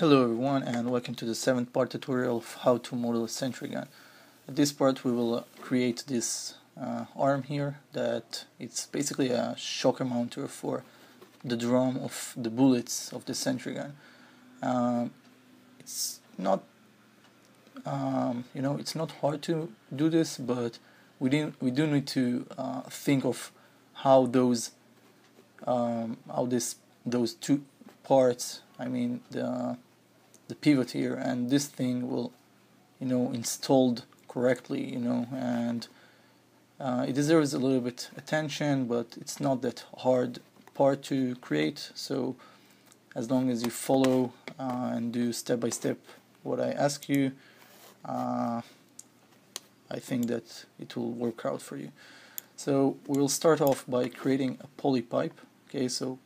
Hello everyone, and welcome to the 7th part tutorial of how to model a SentryGun. At this part we will create this arm here that it's basically a shocker mounter for the drum of the bullets of the SentryGun. It's not it's not hard to do this, but we do need to think of how those two parts, I mean the pivot here and this thing will installed correctly, and it deserves a little bit attention, but it's not that hard part to create. So as long as you follow and do step by step what I ask you, I think that it will work out for you. So we'll start off by creating a polypipe. Okay, so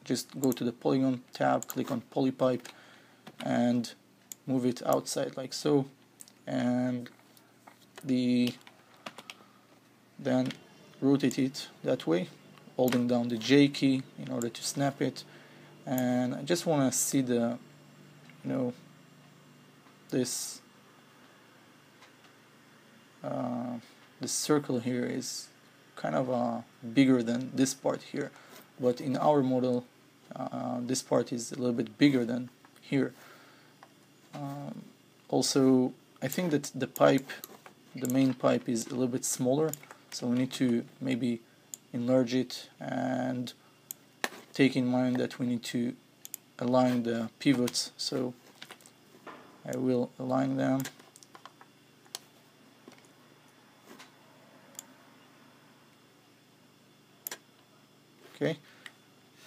just go to the polygon tab, click on polypipe and move it outside like so, and then rotate it that way, holding down the J key in order to snap it. And I just want to see the this circle here is kind of bigger than this part here, but in our model this part is a little bit bigger than here. Also, I think that the main pipe is a little bit smaller, so we need to maybe enlarge it and take in mind that we need to align the pivots. So I will align them. Okay,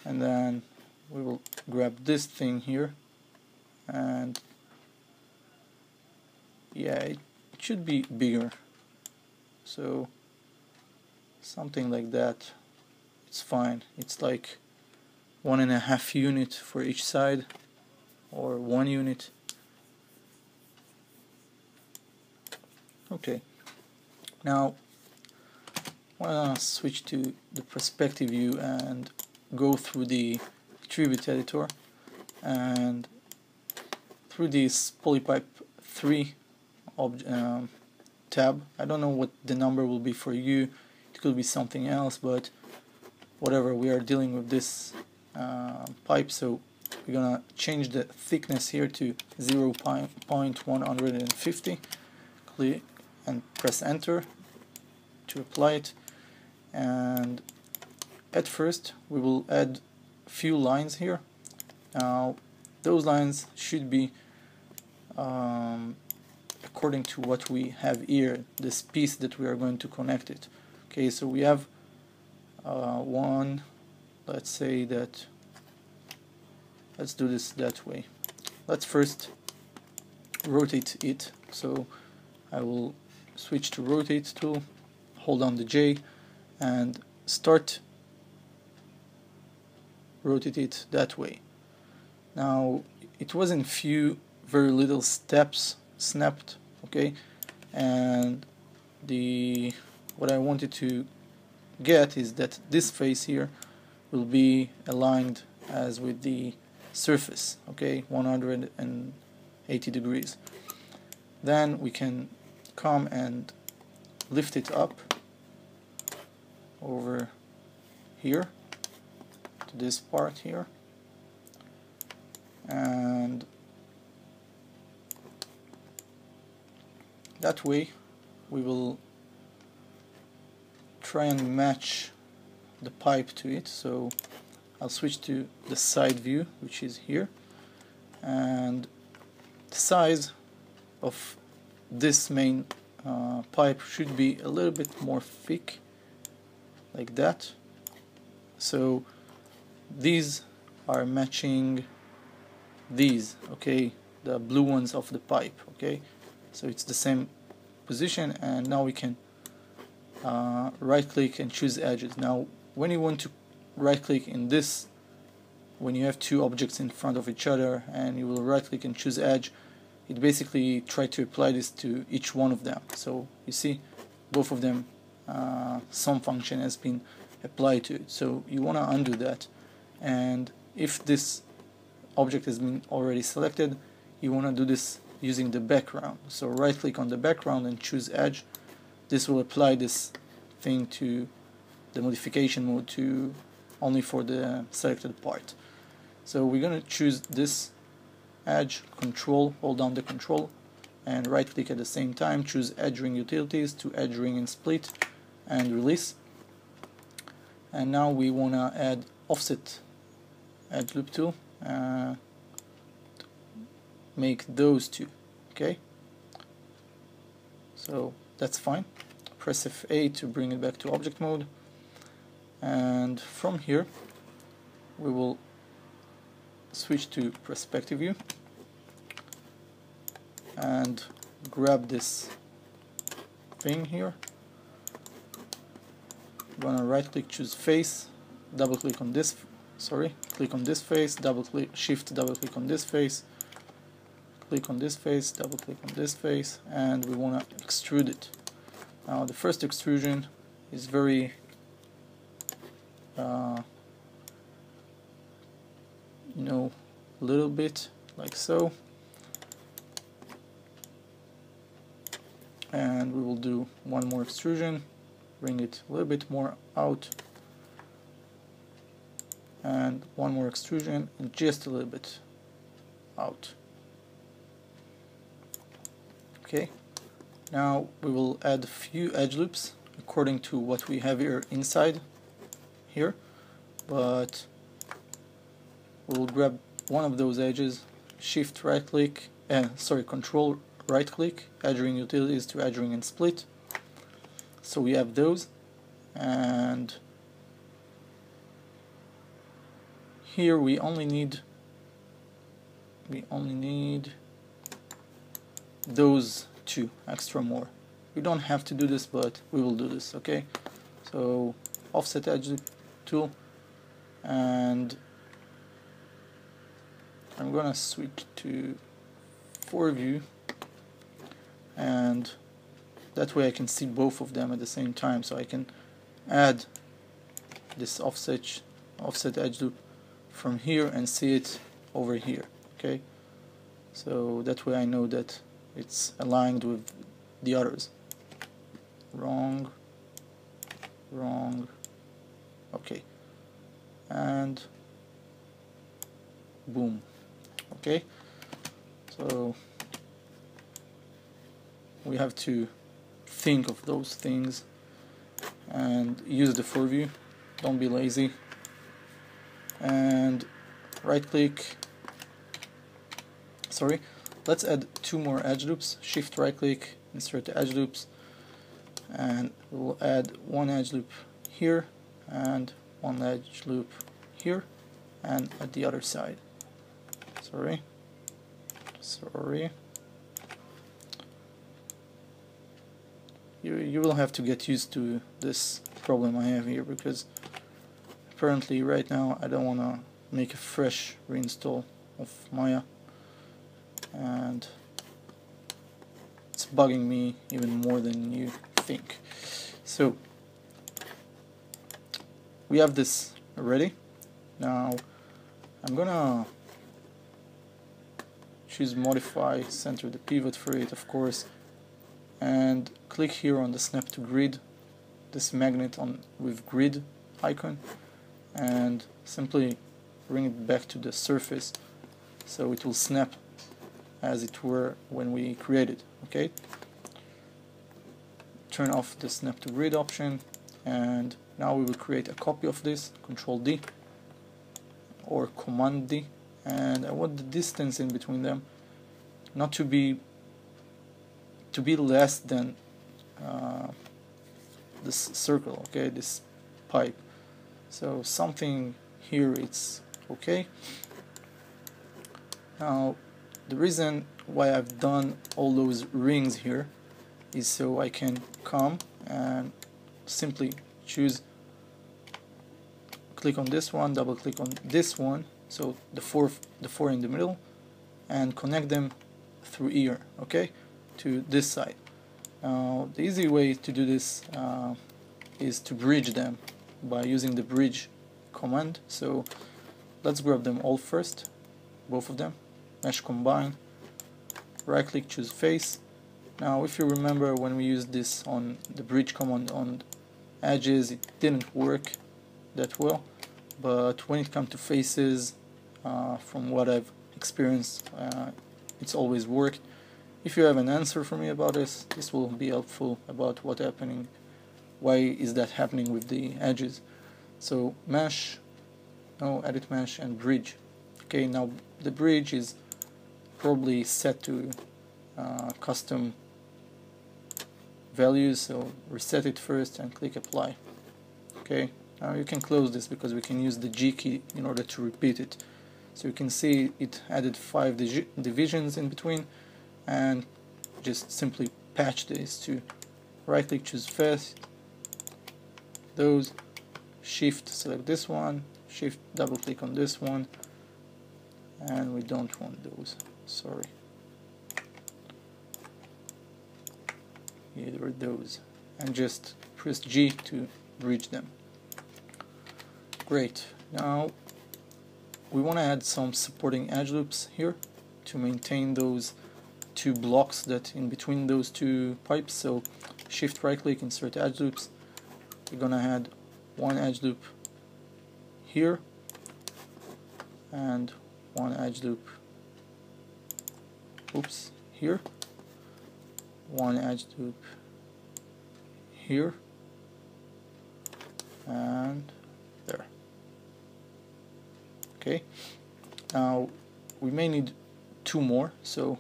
and then we will grab this thing here, and yeah, it should be bigger, so something like that, it's fine. It's like 1.5 units for each side, or 1 unit. Okay, now I want to switch to the perspective view and go through the attribute editor and through this polypipe 3 tab. I don't know what the number will be for you, it could be something else, but whatever, we are dealing with this pipe, so we're gonna change the thickness here to 0.150. Click and press enter to apply it, and at first we will add a few lines here. Now those lines should be according to what we have here, this piece that we are going to connect it. Okay, so we have one, let's say that, let's do this that way. Let's first rotate it, so I will switch to rotate tool, hold down the J and start rotate it that way. Now it was in very little steps snapped, okay, and what I wanted to get is that this face here will be aligned as with the surface, okay, 180 degrees. Then we can come and lift it up over here to this part here, and that way we will try and match the pipe to it. So I'll switch to the side view, which is here, and the size of this main pipe should be a little bit more thick, like that. So these are matching these, okay, the blue ones of the pipe, okay, so it's the same position. And now we can right click and choose edges. Now when you want to right click in this, when you have two objects in front of each other and you will right click and choose edge, it basically try to apply this to each one of them. So you see both of them, some function has been applied to it, so you want to undo that. And if this object has been already selected, you want to do this using the background. So right click on the background and choose edge. This will apply this thing to the modification mode to only for the selected part. So we're going to choose this edge, control, hold down the control and right click at the same time, choose edge ring utilities to edge ring and split and release. And now we want to add offset edge loop tool, make those two. Okay, so that's fine. Press F8 to bring it back to object mode, and from here we will switch to perspective view and grab this thing here. I'm gonna right click, choose face, double click on this, click on this face, double click, shift double click on this face, click on this face, double click on this face, and we want to extrude it. Now the first extrusion is very little bit like so, and we will do one more extrusion, bring it a little bit more out, and one more extrusion and just a little bit out. Okay, now we will add a few edge loops according to what we have here inside here, but we will grab one of those edges, shift right click, control right click, edge ring utilities to edge ring and split. So we have those, and here we only need those two extra more. We don't have to do this, but we will do this. Okay, so offset edge loop tool, and I'm gonna switch to 4 view, and that way I can see both of them at the same time, so I can add this offset edge loop from here and see it over here. Okay, so that way I know that it's aligned with the others. Wrong, okay, and boom. Okay, so we have to think of those things and use the 4 view. Don't be lazy, and right click, let's add 2 more edge loops. Shift right click, insert the edge loops, and we'll add 1 edge loop here and 1 edge loop here and at the other side. Sorry. You will have to get used to this problem I have here, because apparently right now I don't want to make a fresh reinstall of Maya, and it's bugging me even more than you think. So we have this already. Now I'm gonna choose modify, center the pivot for it, of course, and click here on the snap to grid, this magnet on with grid icon, and simply bring it back to the surface so it will snap as it were when we created. Okay, turn off the snap to grid option, and now we will create a copy of this. Control D or Command D, and I want the distance in between them not to be less than this circle, okay, this pipe. So something here it's okay. Now the reason why I've done all those rings here is so I can come and simply choose, click on this one, double click on this one, so the four in the middle, and connect them through here, okay, to this side. Now the easy way to do this is to bridge them by using the bridge command. So let's grab them all first, both of them, mesh combine, right click, choose face. Now if you remember, when we used this on the bridge command on edges, it didn't work that well, but when it comes to faces, from what I've experienced, it's always worked. If you have an answer for me about this, this will be helpful about what's happening, why is that happening with the edges. So mesh, no, edit mesh and bridge. Okay, now the bridge is probably set to custom values, so reset it first and click apply. Okay, now you can close this because we can use the G key in order to repeat it. So you can see it added 5 divisions in between, and just simply patch this to right click, choose face, those, shift select this one, shift double click on this one, and we don't want those, sorry, either those, and just press G to bridge them. Great. Now we want to add some supporting edge loops here to maintain those 2 blocks that in between those 2 pipes. So shift right click, insert edge loops. We're gonna add 1 edge loop here and 1 edge loop, oops, here, 1 edge loop here, and there. Okay, now we may need 2 more, so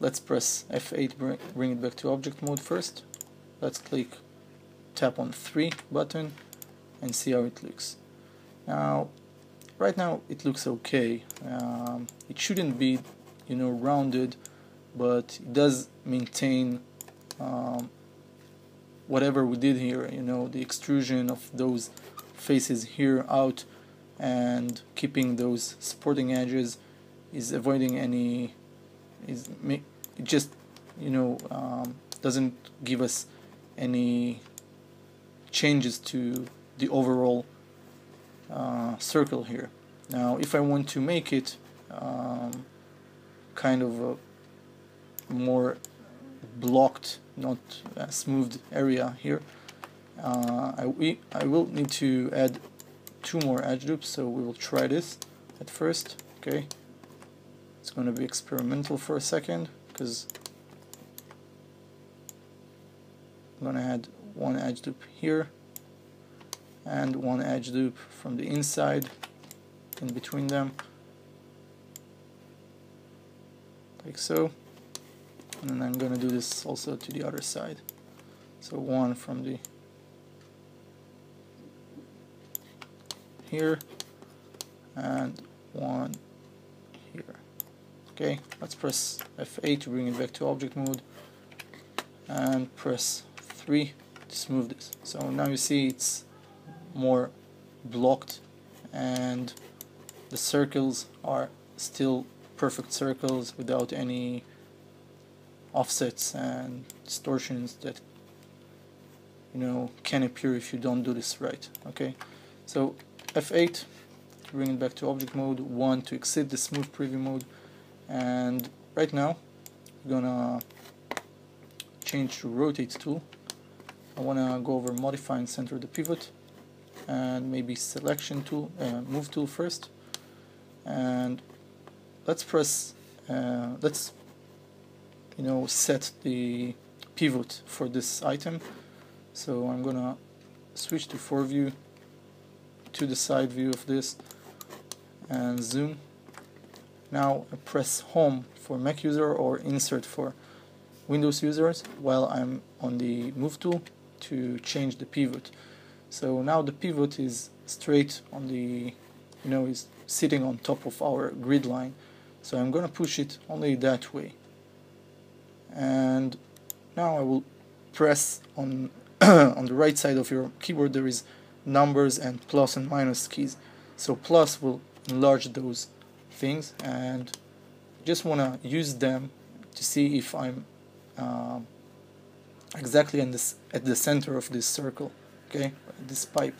let's press F8, bring it back to object mode first. Let's click, tap on 3 button and see how it looks. Now, right now it looks okay. It shouldn't be, you know, rounded, but it does maintain whatever we did here, you know, the extrusion of those faces here out, and keeping those supporting edges, is avoiding any, it just, you know, doesn't give us any changes to the overall circle here. Now if I want to make it kind of a more blocked, not a smooth area here, I will need to add 2 more edge loops, so we will try this at first. Okay, it's going to be experimental for a second, because I'm going to add 1 edge loop here and 1 edge loop from the inside in between them, like so, and then I'm going to do this also to the other side. So 1 from the here and 1 here. Okay, let's press F8 to bring it back to object mode and press 3 to smooth this. So now you see it's more blocked and the circles are still perfect circles without any offsets and distortions that, you know, can appear if you don't do this right. Okay, so F8 to bring it back to object mode, 1 to exit the smooth preview mode, and right now we're gonna change to rotate tool. I wanna go over modify and center the pivot, and maybe selection tool, move tool first, and let's press, let's, you know, set the pivot for this item. So I'm gonna switch to 4 to the side view of this and zoom. Now I press home for Mac user or insert for Windows users while I'm on the move tool to change the pivot. So now the pivot is straight on the, you know, is sitting on top of our grid line. So I'm gonna push it only that way. And now I will press on on the right side of your keyboard there is numbers and plus and minus keys. So plus will enlarge those things, and just want to use them to see if I'm exactly in this, at the center of this circle, okay, this pipe.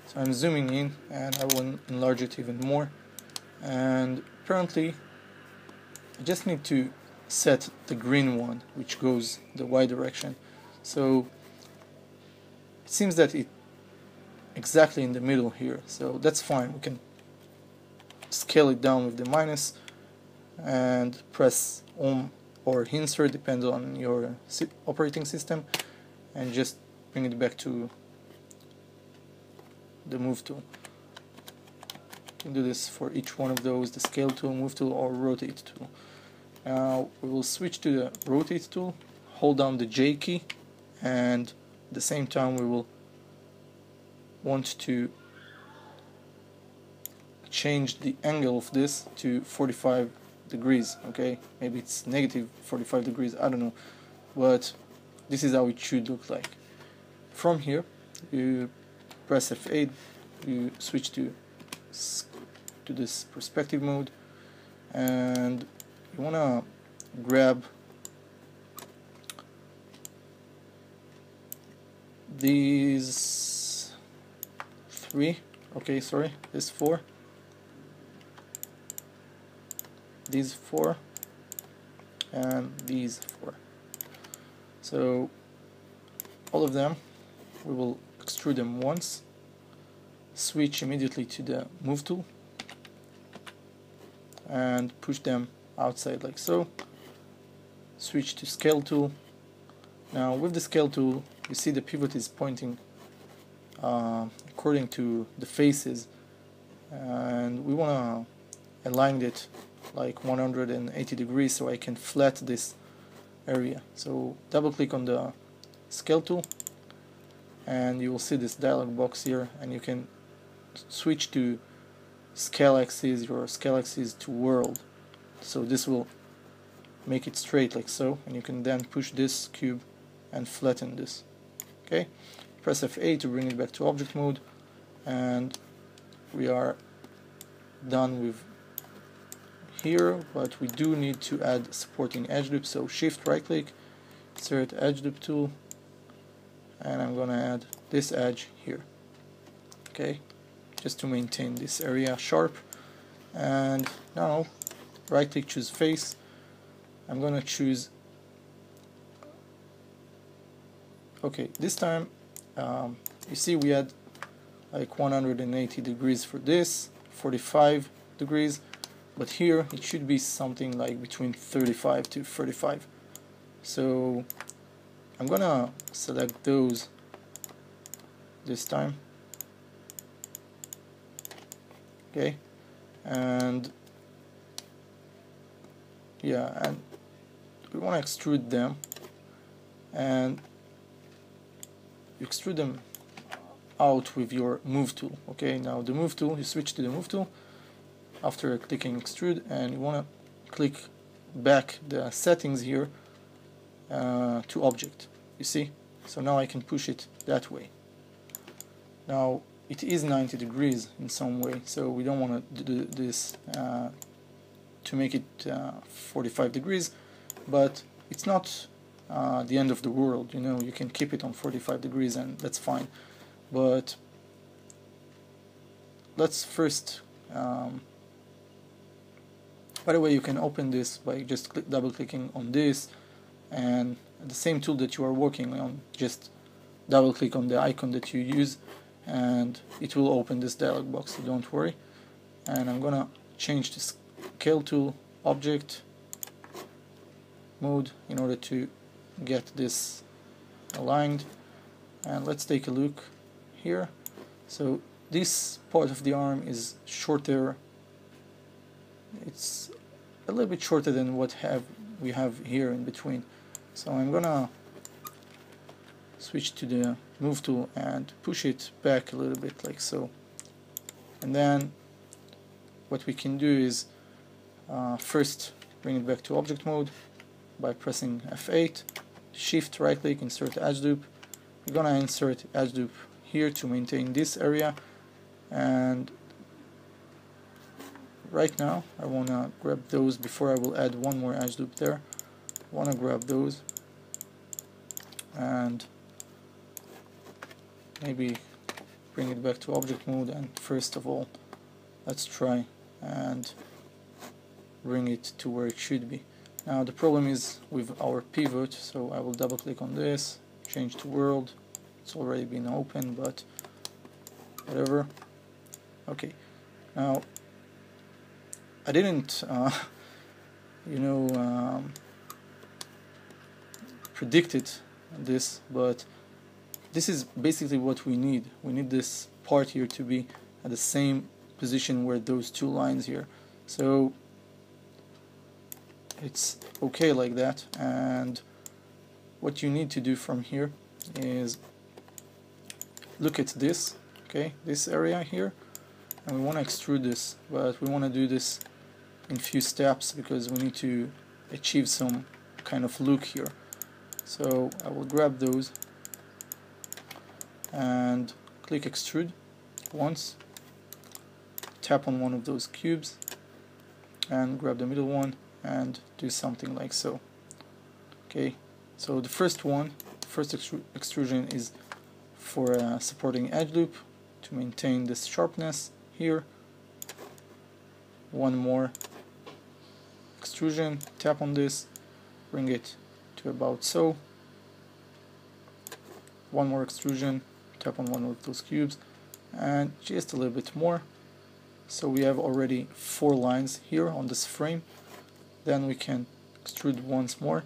So I'm zooming in and I will enlarge it even more, and apparently I just need to set the green one, which goes the Y direction. So it seems that it exactly in the middle here, so that's fine. We can scale it down with the minus and press or insert, depends on your operating system, and just bring it back to the move tool. You can do this for each one of those, the scale tool, move tool, or rotate tool. Now we will switch to the rotate tool, hold down the J key, and at the same time we will want to change the angle of this to 45 degrees. Okay, maybe it's negative 45 degrees, I don't know, but this is how it should look like. From here you press F8, you switch to this perspective mode, and you want to grab these three, okay, sorry, this four, these four, and these four. So all of them, we will extrude them once, switch immediately to the move tool, and push them outside like so. Switch to scale tool. Now with the scale tool, you see the pivot is pointing according to the faces, and we want to align it like 180 degrees so I can flat this area. So double click on the scale tool and you will see this dialog box here, and you can switch to scale axis, your scale axis to world, so this will make it straight like so, and you can then push this cube and flatten this. Okay, press F8 to bring it back to object mode, and we are done with here, but we do need to add supporting edge loop, so shift right click, insert edge loop tool, and I'm gonna add this edge here. Okay, just to maintain this area sharp. And now right click, choose face. I'm gonna choose, okay, this time you see we had like 180 degrees for this, 45 degrees, but here it should be something like between 35 to 35. So I'm gonna select those this time. Okay, and yeah, and we want to extrude them, and you extrude them out with your move tool. Okay, now the move tool, you switch to the move tool after clicking extrude, and you want to click back the settings here to object, you see, so now I can push it that way. Now it is 90 degrees in some way, so we don't want to do this to make it 45 degrees, but it's not the end of the world, you know, you can keep it on 45 degrees and that's fine. But let's first, by the way, you can open this by just double clicking on this, and the same tool that you are working on, just double click on the icon that you use and it will open this dialog box, so don't worry. And I'm gonna change the scale tool object mode in order to get this aligned, and let's take a look here. So this part of the arm is shorter, it's a little bit shorter than what we have here in between, so I'm gonna switch to the move tool and push it back a little bit like so. And then what we can do is first bring it back to object mode by pressing F8, shift right click, insert edge loop. We're gonna insert edge loop here to maintain this area, and right now I wanna grab those before I will add one more edge loop there. I wanna grab those and maybe bring it back to object mode, and first of all let's try and bring it to where it should be. Now the problem is with our pivot, so I will double click on this, change to world. It's already been open, but whatever. Okay, now I didn't predicted this, but this is basically what we need. We need this part here to be at the same position where those two lines here. So it's okay like that, and what you need to do from here is look at this, okay, this area here, and we want to extrude this, but we want to do this in few steps because we need to achieve some kind of look here. So I will grab those and click extrude once, tap on one of those cubes and grab the middle one and do something like so. Okay, so the first extrusion is for a supporting edge loop to maintain this sharpness here. One more extrusion, tap on this, bring it to about so. One more extrusion, tap on one of those cubes, and just a little bit more. So we have already 4 lines here on this frame. Then we can extrude once more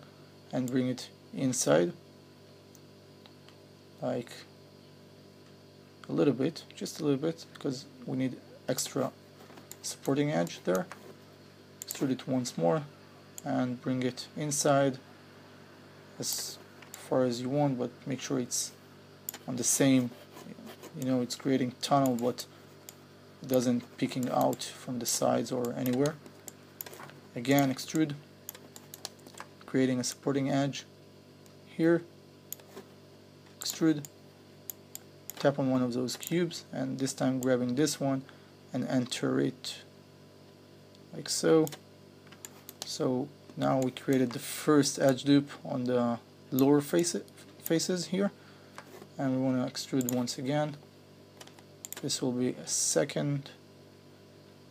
and bring it inside, like a little bit, just a little bit, because we need extra supporting edge there. Extrude it once more and bring it inside as far as you want, but make sure it's on the same, it's creating tunnel but it doesn't peeking out from the sides or anywhere. Again, extrude, creating a supporting edge here, extrude, tap on one of those cubes, and this time grabbing this one and enter it like so. So now we created the first edge loop on the lower faces here, and we want to extrude once again. This will be a second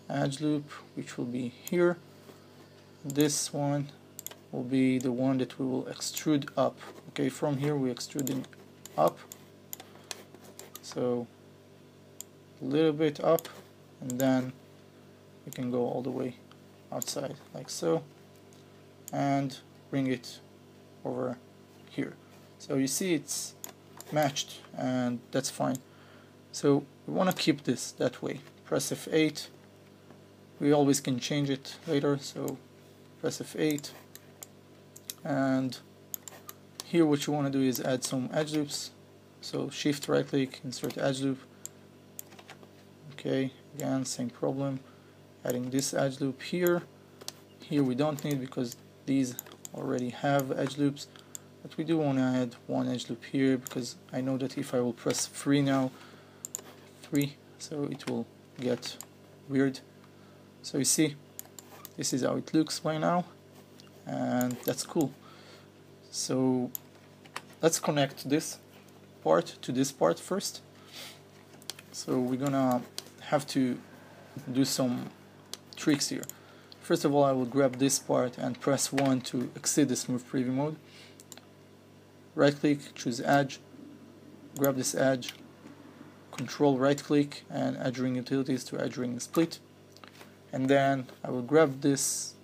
edge loop, which will be here. This one will be the one that we will extrude up. Okay, from here we're extruding up, so a little bit up, and then we can go all the way outside like so and bring it over here. So you see it's matched, and that's fine. So we want to keep this that way. Press F8. We always can change it later, so press F8, and here what you want to do is add some edge loops. So shift right click, insert edge loop. Okay, again same problem, adding this edge loop here. Here we don't need because these already have edge loops, but we do want to add one edge loop here because I know that if I will press 3 now, so it will get weird. So you see, this is how it looks by now, and that's cool. So let's connect this part to this part first. So we're gonna have to do some tricks here. First of all, I will grab this part and press 1 to exit the smooth preview mode. Right click, choose edge, grab this edge, control right click and edge ring utilities to edge ring split, and then I will grab this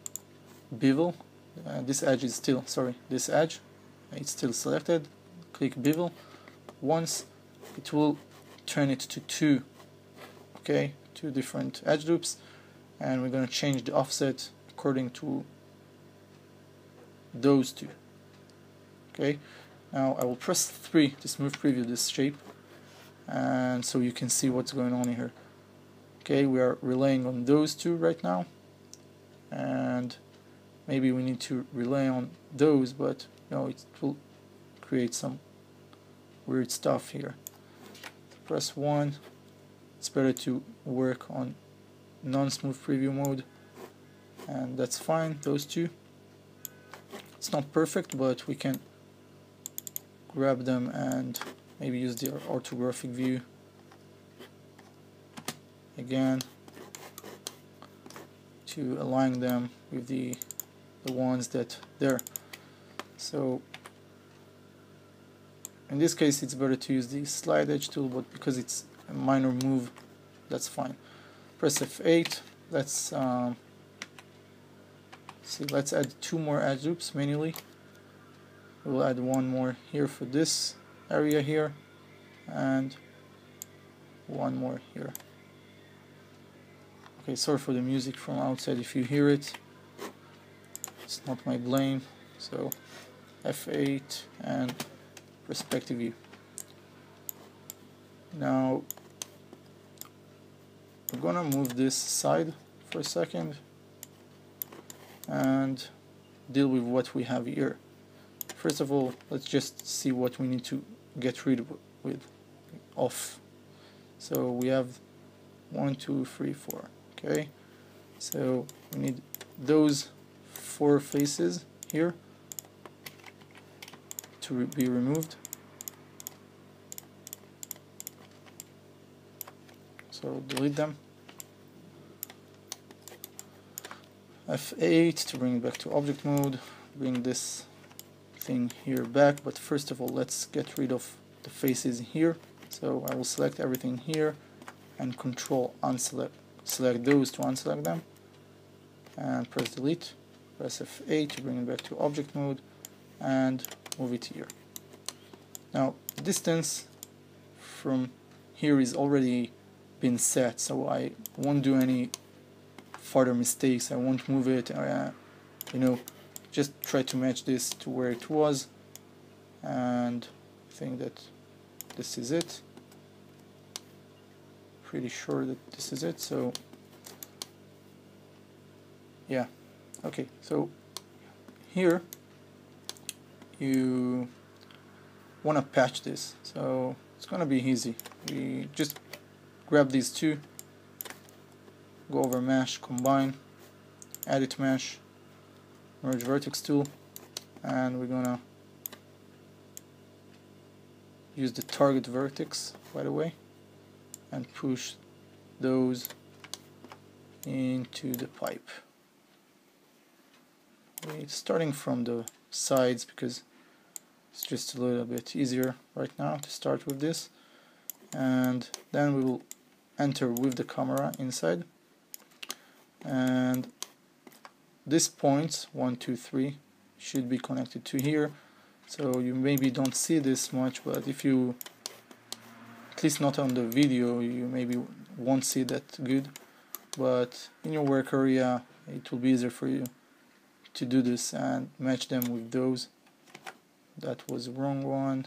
bevel. This edge is still, this edge, it's still selected. Click bevel once, it will turn it to 2, okay, 2 different edge loops, and we're going to change the offset according to those 2. Okay, now I will press 3 to smooth preview this shape, and so you can see what's going on here. Okay, we are relying on those 2 right now, and maybe we need to rely on those, but no, it will create some weird stuff here. Press 1. It's better to work on non-smooth preview mode, and that's fine, those 2. It's not perfect, but we can grab them and maybe use the orthographic view again. to align them with the ones that there. So in this case it's better to use the slide edge tool, but because it's a minor move, that's fine. Press F8. Let's see, let's add 2 more edge loops manually. We'll add 1 more here for this area here, and 1 more here. Okay, sorry for the music from outside if you hear it. It's not my blame. So F8 and perspective view. Now we're gonna move this aside for a second and deal with what we have here. First of all, let's just see what we need to get rid of. So we have 1, 2, 3, 4. Okay, so we need those 4 faces here to be removed. So delete them. F8 to bring it back to object mode. Bring this thing here back, but first of all let's get rid of the faces here. So I will select everything here and Control select those to unselect them, and press delete. Press F8 to bring it back to object mode and move it here. Now the distance from here is already been set, so I won't do any further mistakes. I won't move it, just try to match this to where it was, and I think that this is it. Pretty sure that this is it. So yeah, okay, so here you want to patch this, so it's gonna be easy. We just grab these 2, go over mesh, combine, edit mesh, merge vertex tool, and we're gonna use the target vertex, by the way, and push those into the pipe. We're starting from the sides because it's just a little bit easier right now to start with this, and then we will enter with the camera inside, and this points 1, 2, 3 should be connected to here. So you maybe don't see this much, but if you, at least not on the video, you maybe won't see that good, but in your work area it will be easier for you to do this and match them with those. That was the wrong one.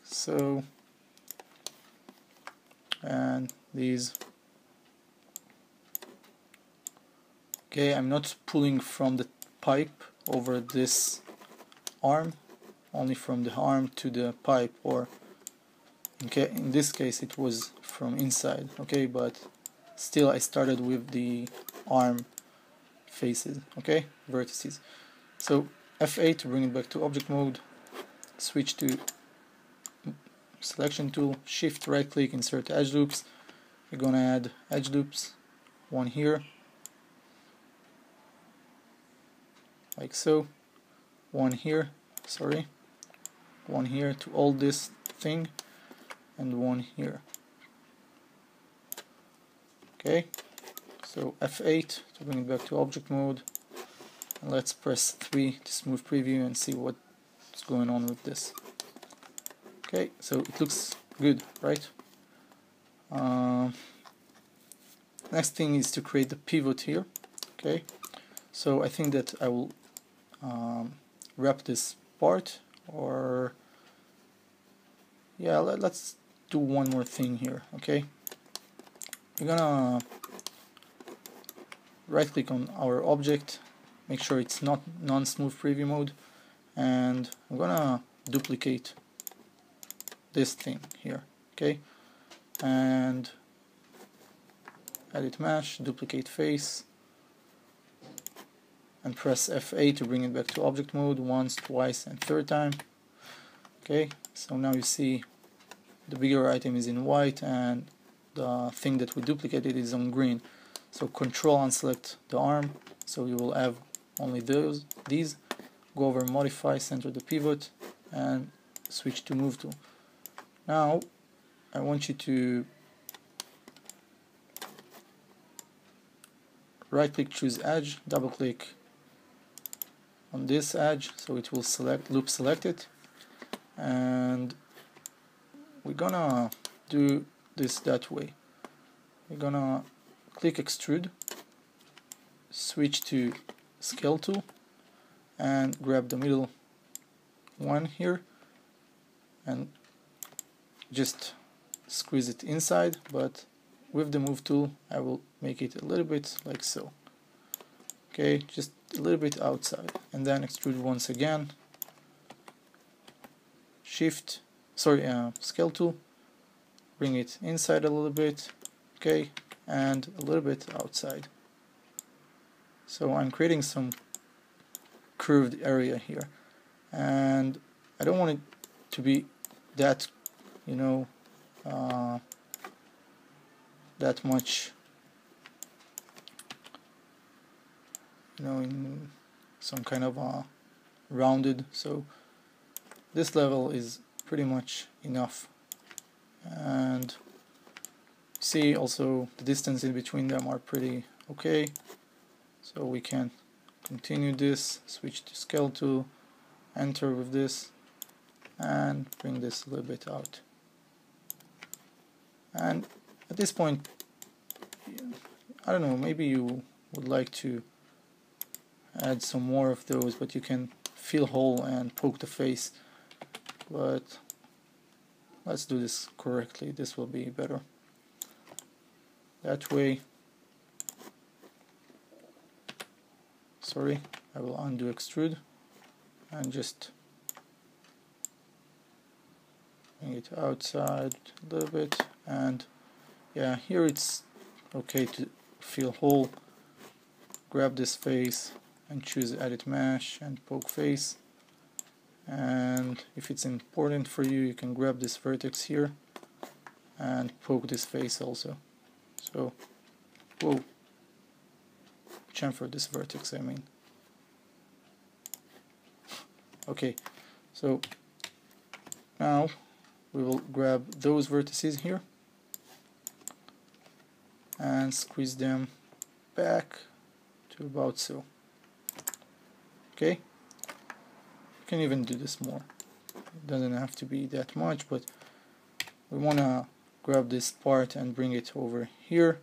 So, and these. Okay, I'm not pulling from the pipe over this arm, only from the arm to the pipe, or okay, in this case it was from inside. Okay, but still I started with the arm faces, okay, vertices. So F8 to bring it back to object mode, switch to selection tool, shift right click, insert edge loops. We're gonna add edge loops, 1 here, like so, 1 here, sorry, 1 here to all this thing, and 1 here. Okay, so F8 to bring it back to object mode, and let's press 3 to smooth preview and see what's going on with this. Okay, so it looks good, right? Next thing is to create the pivot here. Okay, so I think that I will wrap this part, or yeah, let's do one more thing here. Okay, we're gonna right click on our object, make sure it's not non-smooth preview mode, and I'm gonna duplicate this thing here. Okay, and edit mesh, duplicate face, and press F8 to bring it back to object mode once, twice, and 3rd time. Okay, so now you see the bigger item is in white and the thing that we duplicated is on green. So control and select the arm, so you will have only these. Go over modify, center the pivot, and switch to move tool. Now I want you to right click, choose edge, double click on this edge so it will loop select it, and we're gonna do this that way. We're gonna click extrude, switch to scale tool, and grab the middle one here and just squeeze it inside, but with the move tool I will make it a little bit like so. Okay, just a little bit outside, and then extrude once again, scale tool, bring it inside a little bit, okay, and a little bit outside. So I'm creating some curved area here, and I don't want it to be that, you know, that much, you know, in some kind of rounded, so this level is pretty much enough. And see also the distance in between them are pretty okay, so we can continue this, switch to scale tool, enter with this, and bring this a little bit out. And at this point, I don't know, maybe you would like to add some more of those, but you can fill hole and poke the face, but let's do this correctly. This will be better that way. Sorry, I will undo extrude and just bring it outside a little bit, and yeah, here it's okay to fill hole. Grab this face and choose edit mesh and poke face, and if it's important for you, you can grab this vertex here and poke this face also. So, whoa, chamfer this vertex, I mean. Okay, so now we will grab those vertices here and squeeze them back to about so. Okay, you can even do this more. It doesn't have to be that much, but we want to grab this part and bring it over here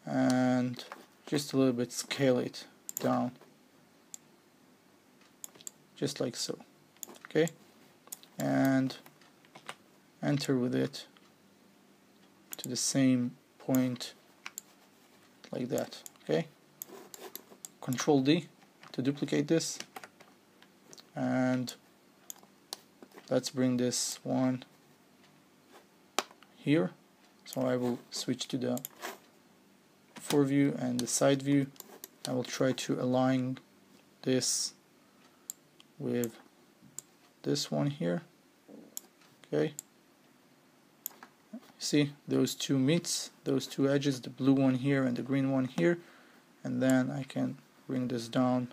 and just a little bit scale it down, just like so. Okay, and enter with it to the same point like that. Okay, Control D to duplicate this, and let's bring this one here. So I will switch to the foreview and the side view. I will try to align this with this one here. Okay, see those two meets, those two edges, the blue one here and the green one here, and then I can bring this down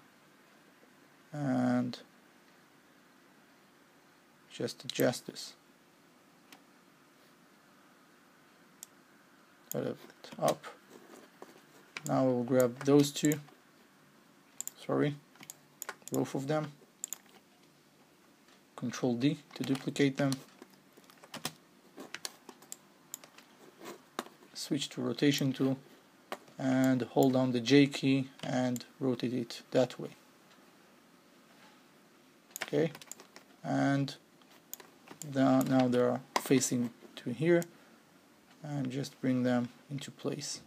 and just adjust this a little bit up. Now we'll grab those two, both of them, Control D to duplicate them, switch to rotation tool and hold down the J key and rotate it that way. Okay, and now they are facing to here, and just bring them into place.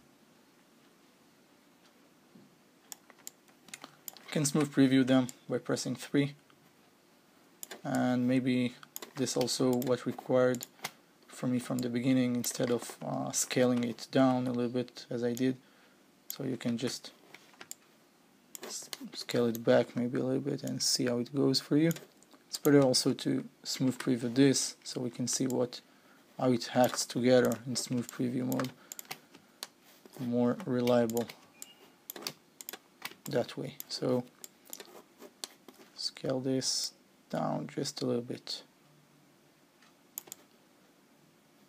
You can smooth preview them by pressing 3, and maybe this also what required for me from the beginning, instead of scaling it down a little bit as I did. So you can just scale it back maybe a little bit and see how it goes for you. It's better also to smooth preview this so we can see what how it hacks together in smooth preview mode. More reliable that way. So scale this down just a little bit,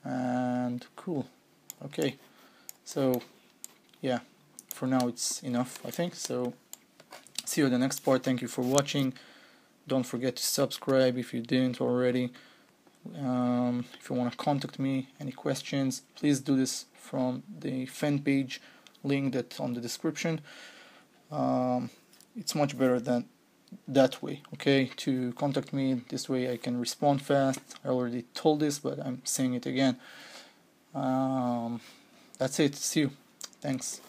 and cool. Okay, so yeah, for now it's enough, I think. So see you in the next part. Thank you for watching. Don't forget to subscribe if you didn't already. If you want to contact me, any questions, please do this from the fan page link that's on the description. It's much better than that way, okay, to contact me. This way I can respond fast. I already told this, but I'm saying it again. That's it. See you. Thanks.